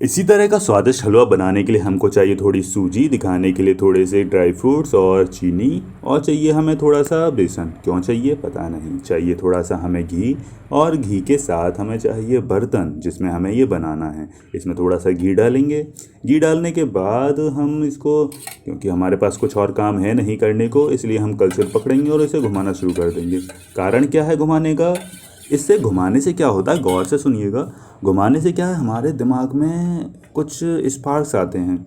इसी तरह का स्वादिष्ट हलवा बनाने के लिए हमको चाहिए थोड़ी सूजी, दिखाने के लिए थोड़े से ड्राई फ्रूट्स और चीनी, और चाहिए हमें थोड़ा सा बेसन। क्यों चाहिए पता नहीं। चाहिए थोड़ा सा हमें घी, और घी के साथ हमें चाहिए बर्तन जिसमें हमें ये बनाना है। इसमें थोड़ा सा घी डालेंगे। घी डालने के बाद हम इसको, क्योंकि हमारे पास कुछ और काम है नहीं करने को, इसलिए हम कलछुल पकड़ेंगे और इसे घुमाना शुरू कर देंगे। कारण क्या है घुमाने का? इससे घुमाने से क्या होता है, गौर से सुनिएगा। घुमाने से क्या है, हमारे दिमाग में कुछ स्पार्क्स आते हैं,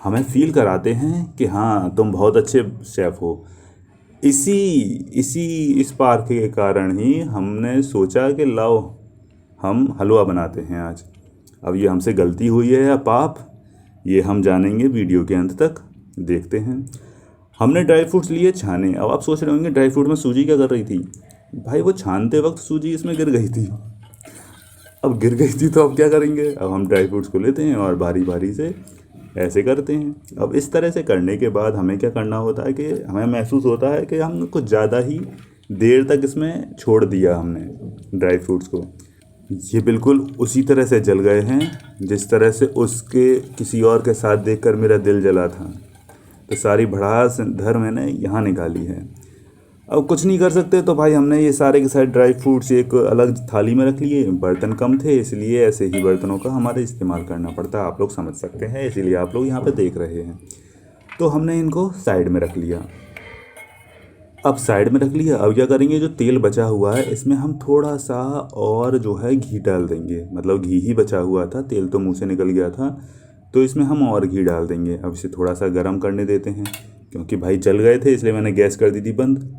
हमें फील कराते हैं कि हाँ तुम बहुत अच्छे शेफ़ हो। इसी इसी स्पार्क के कारण ही हमने सोचा कि लाओ हम हलवा बनाते हैं आज। अब ये हमसे गलती हुई है या पाप, ये हम जानेंगे वीडियो के अंत तक। देखते हैं। हमने ड्राई फ्रूट्स लिए छाने। अब आप सोच रहे होंगे ड्राई फ्रूट में सूजी क्या कर रही थी। भाई वो छानते वक्त सूजी इसमें गिर गई थी। अब गिर गई थी तो अब क्या करेंगे। अब हम ड्राई फ्रूट्स को लेते हैं और बारी बारी से ऐसे करते हैं। अब इस तरह से करने के बाद हमें क्या करना होता है कि हमें महसूस होता है कि हम कुछ ज़्यादा ही देर तक इसमें छोड़ दिया हमने ड्राई फ्रूट्स को। ये बिल्कुल उसी तरह से जल गए हैं जिस तरह से उसके किसी और के साथ देखकर मेरा दिल जला था। तो सारी भड़ास धर मैंने यहाँ निकाली है। अब कुछ नहीं कर सकते, तो भाई हमने ये सारे के सारे ड्राई फ्रूट्स एक अलग थाली में रख लिए। बर्तन कम थे इसलिए ऐसे ही बर्तनों का हमारे इस्तेमाल करना पड़ता है, आप लोग समझ सकते हैं, इसीलिए आप लोग यहाँ पे देख रहे हैं। तो हमने इनको साइड में रख लिया। अब साइड में रख लिया, अब क्या करेंगे, जो तेल बचा हुआ है इसमें हम थोड़ा सा और जो है घी डाल देंगे। मतलब घी ही बचा हुआ था, तेल तो मुँह से निकल गया था, तो इसमें हम और घी डाल देंगे। अब इसे थोड़ा सा गर्म करने देते हैं, क्योंकि भाई जल गए थे इसलिए मैंने गैस कर दी थी बंद।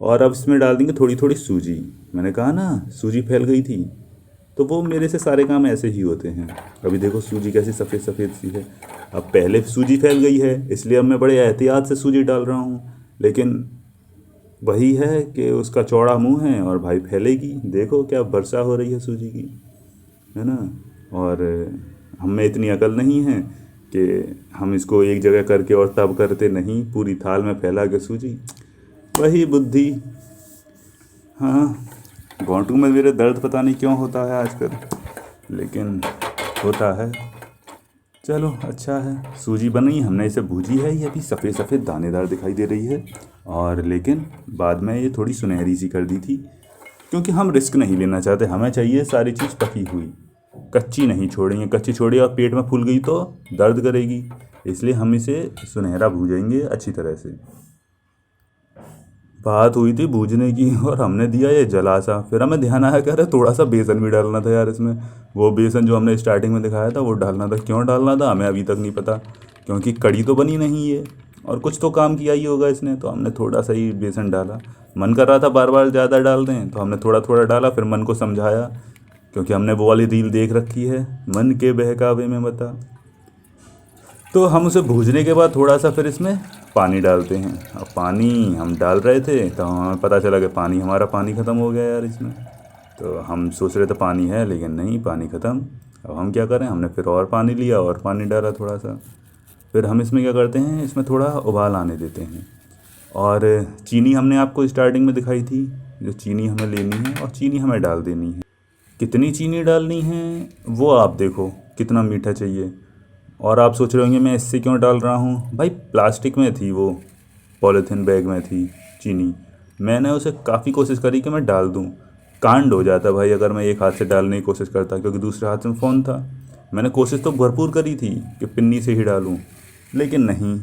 और अब इसमें डाल देंगे थोड़ी थोड़ी सूजी। मैंने कहा ना सूजी फैल गई थी, तो वो मेरे से सारे काम ऐसे ही होते हैं। अभी देखो सूजी कैसी सफ़ेद सफ़ेद सी है। अब पहले सूजी फैल गई है इसलिए अब मैं बड़े एहतियात से सूजी डाल रहा हूँ, लेकिन वही है कि उसका चौड़ा मुंह है और भाई फैलेगी। देखो क्या वर्षा हो रही है सूजी की, है ना। और हम में इतनी अकल नहीं है कि हम इसको एक जगह करके और तब करते नहीं, पूरी थाल में फैला के सूजी। वही बुद्धि। हाँ, घोंटू में मेरे दर्द पता नहीं क्यों होता है आजकल, लेकिन होता है। चलो अच्छा है, सूजी बनी, हमने इसे भूजी है। ये अभी सफ़ेद सफ़ेद दानेदार दिखाई दे रही है, और लेकिन बाद में ये थोड़ी सुनहरी सी कर दी थी, क्योंकि हम रिस्क नहीं लेना चाहते। हमें चाहिए सारी चीज़ पकी हुई, कच्ची नहीं छोड़ेंगे। कच्ची छोड़ी और पेट में फूल गई तो दर्द करेगी, इसलिए हम इसे सुनहरा भूजेंगे अच्छी तरह से। बात हुई थी भूजने की और हमने दिया ये जला सा। फिर हमें ध्यान आया कि अरे थोड़ा सा बेसन भी डालना था यार इसमें। वो बेसन जो हमने स्टार्टिंग में दिखाया था वो डालना था। क्यों डालना था हमें अभी तक नहीं पता, क्योंकि कड़ी तो बनी नहीं है और कुछ तो काम किया ही होगा इसने, तो हमने थोड़ा सा ही बेसन डाला। मन कर रहा था बार बार ज़्यादा डाल दें, तो हमने थोड़ा थोड़ा डाला। फिर मन को समझाया, क्योंकि हमने वो वाली रील देख रखी है, मन के बहकावे में बता। तो हम उसे भूजने के बाद थोड़ा सा फिर इसमें पानी डालते हैं। अब पानी हम डाल रहे थे तो हमें पता चला कि हमारा पानी ख़त्म हो गया यार इसमें। तो हम सोच रहे थे पानी है, लेकिन नहीं, पानी ख़त्म। अब हम क्या करें, हमने फिर और पानी लिया और पानी डाला थोड़ा सा। फिर हम इसमें क्या करते हैं, इसमें थोड़ा उबाल आने देते हैं। और चीनी हमने आपको स्टार्टिंग में दिखाई थी, जो चीनी हमें लेनी है और चीनी हमें डाल देनी है। कितनी चीनी डालनी है वो आप देखो, कितना मीठा चाहिए। और आप सोच रहे होंगे मैं इससे क्यों डाल रहा हूँ। भाई प्लास्टिक में थी वो, पॉलीथीन बैग में थी चीनी। मैंने उसे काफ़ी कोशिश करी कि मैं डाल दूँ, कांड हो जाता भाई अगर मैं एक हाथ से डालने की कोशिश करता, क्योंकि दूसरे हाथ में फ़ोन था। मैंने कोशिश तो भरपूर करी थी कि पिन्नी से ही डालूँ, लेकिन नहीं।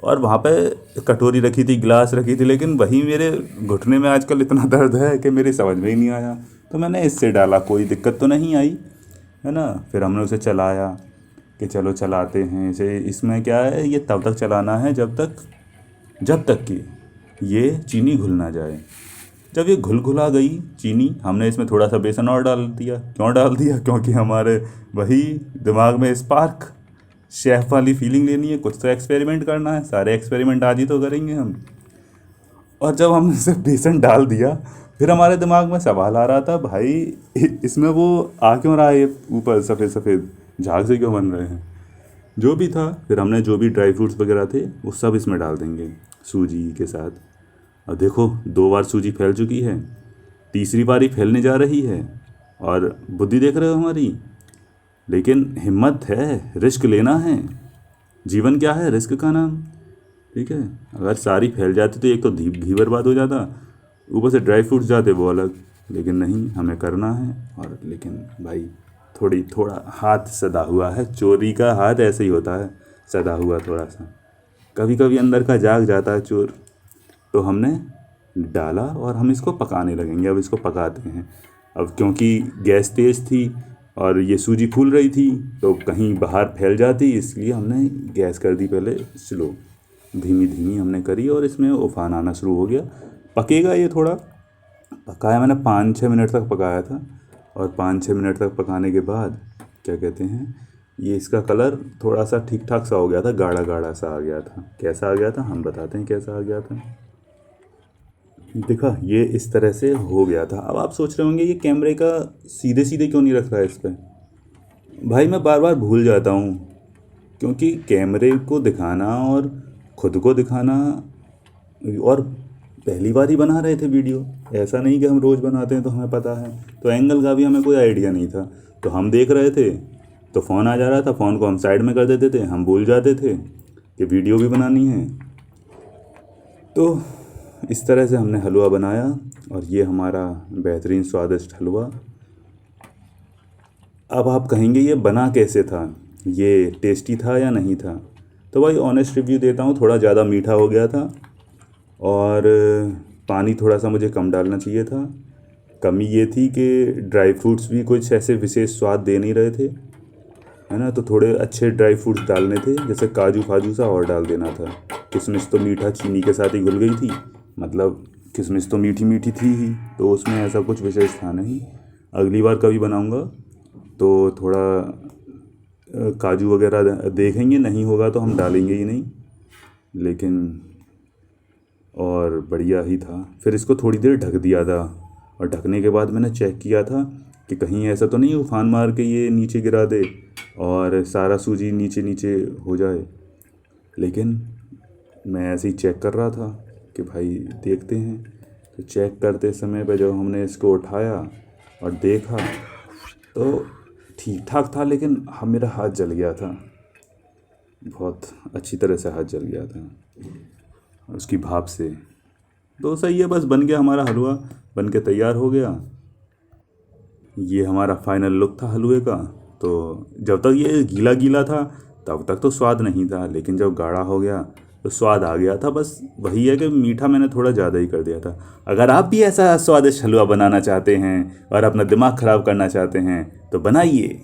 और वहाँ पे कटोरी रखी थी, गिलास रखी थी, लेकिन वही मेरे घुटने में आजकल इतना दर्द है कि मेरी समझ में ही नहीं आया। तो मैंने इससे डाला, कोई दिक्कत तो नहीं आई, है ना। फिर हमने उसे चलाया कि चलो चलाते हैं इसे। इसमें क्या है, ये तब तक चलाना है जब तक कि ये चीनी घुल ना जाए। जब ये घुल घुला गई चीनी, हमने इसमें थोड़ा सा बेसन और डाल दिया। क्यों डाल दिया, क्योंकि हमारे वही दिमाग में स्पार्क, शेफ़ वाली फीलिंग लेनी है, कुछ तो एक्सपेरिमेंट करना है। सारे एक्सपेरिमेंट आज ही तो करेंगे हम। और जब हमने इसे बेसन डाल दिया, फिर हमारे दिमाग में सवाल आ रहा था, भाई इसमें वो आ क्यों रहा है, ये ऊपर सफ़ेद सफ़ेद झाग से क्यों बन रहे हैं। जो भी था, फिर हमने जो भी ड्राई फ्रूट्स वगैरह थे वो सब इसमें डाल देंगे सूजी के साथ। अब देखो 2 बार सूजी फैल चुकी है, तीसरी बार ही फैलने जा रही है। और बुद्धि देख रहे हो हमारी, लेकिन हिम्मत है, रिस्क लेना है। जीवन क्या है? रिस्क का नाम। ठीक है, अगर सारी फैल जाती तो एक तो घी बर्बाद हो जाता, ऊपर से ड्राई फ्रूट्स जाते वो अलग। लेकिन नहीं, हमें करना है। और लेकिन भाई थोड़ा हाथ सदा हुआ है, चोरी का हाथ ऐसे ही होता है, सदा हुआ थोड़ा सा। कभी कभी अंदर का जाग जाता है चोर। तो हमने डाला और हम इसको पकाने लगेंगे। अब इसको पकाते हैं। अब क्योंकि गैस तेज़ थी और ये सूजी फूल रही थी तो कहीं बाहर फैल जाती, इसलिए हमने गैस कर दी पहले स्लो, धीमी धीमी हमने करी और इसमें उफान आना शुरू हो गया। पकेगा ये थोड़ा। पकाया मैंने 5-6 मिनट तक पकाया था। और 5-6 मिनट तक पकाने के बाद क्या कहते हैं, ये इसका कलर थोड़ा सा ठीक ठाक सा हो गया था, गाढ़ा गाढ़ा सा आ गया था। कैसा आ गया था हम बताते हैं कैसा आ गया था। देखा, ये इस तरह से हो गया था। अब आप सोच रहे होंगे ये कैमरे का सीधे सीधे क्यों नहीं रख रहा है इस पर। भाई मैं बार बार भूल जाता हूँ, क्योंकि कैमरे को दिखाना और खुद को दिखाना, और पहली बार ही बना रहे थे वीडियो। ऐसा नहीं कि हम रोज़ बनाते हैं तो हमें पता है। तो एंगल का भी हमें कोई आइडिया नहीं था। तो हम देख रहे थे तो फ़ोन आ जा रहा था, फ़ोन को हम साइड में कर देते थे, हम भूल जाते थे कि वीडियो भी बनानी है। तो इस तरह से हमने हलवा बनाया और ये हमारा बेहतरीन स्वादिष्ट हलवा। अब आप कहेंगे ये बना कैसे था, ये टेस्टी था या नहीं था। तो भाई ऑनेस्ट रिव्यू देता हूँ, थोड़ा ज़्यादा मीठा हो गया था और पानी थोड़ा सा मुझे कम डालना चाहिए था। कमी ये थी कि ड्राई फ्रूट्स भी कुछ ऐसे विशेष स्वाद दे नहीं रहे थे, है ना। तो थोड़े अच्छे ड्राई फ्रूट्स डालने थे, जैसे काजू फाजू सा और डाल देना था। किशमिश तो मीठा चीनी के साथ ही घुल गई थी, मतलब किशमिश तो मीठी मीठी थी ही, तो उसमें ऐसा कुछ विशेष था नहीं। अगली बार कभी बनाऊंगा तो थोड़ा काजू वगैरह देखेंगे, नहीं होगा तो हम डालेंगे ही नहीं। लेकिन और बढ़िया ही था। फिर इसको थोड़ी देर ढक दिया था और ढकने के बाद मैंने चेक किया था कि कहीं ऐसा तो नहीं उफान मार के ये नीचे गिरा दे और सारा सूजी नीचे नीचे हो जाए। लेकिन मैं ऐसे ही चेक कर रहा था कि भाई देखते हैं। तो चेक करते समय पे जब हमने इसको उठाया और देखा तो ठीक ठाक था, लेकिन मेरा हाथ जल गया था, बहुत अच्छी तरह से हाथ जल गया था उसकी भाप से। तो सही है, बस बन गया हमारा हलवा, बन के तैयार हो गया। ये हमारा फाइनल लुक था हलवे का। तो जब तक ये गीला गीला था तब तक तो स्वाद नहीं था, लेकिन जब गाढ़ा हो गया तो स्वाद आ गया था। बस वही है कि मीठा मैंने थोड़ा ज़्यादा ही कर दिया था। अगर आप भी ऐसा स्वादिष्ट हलवा बनाना चाहते हैं और अपना दिमाग ख़राब करना चाहते हैं तो बनाइए।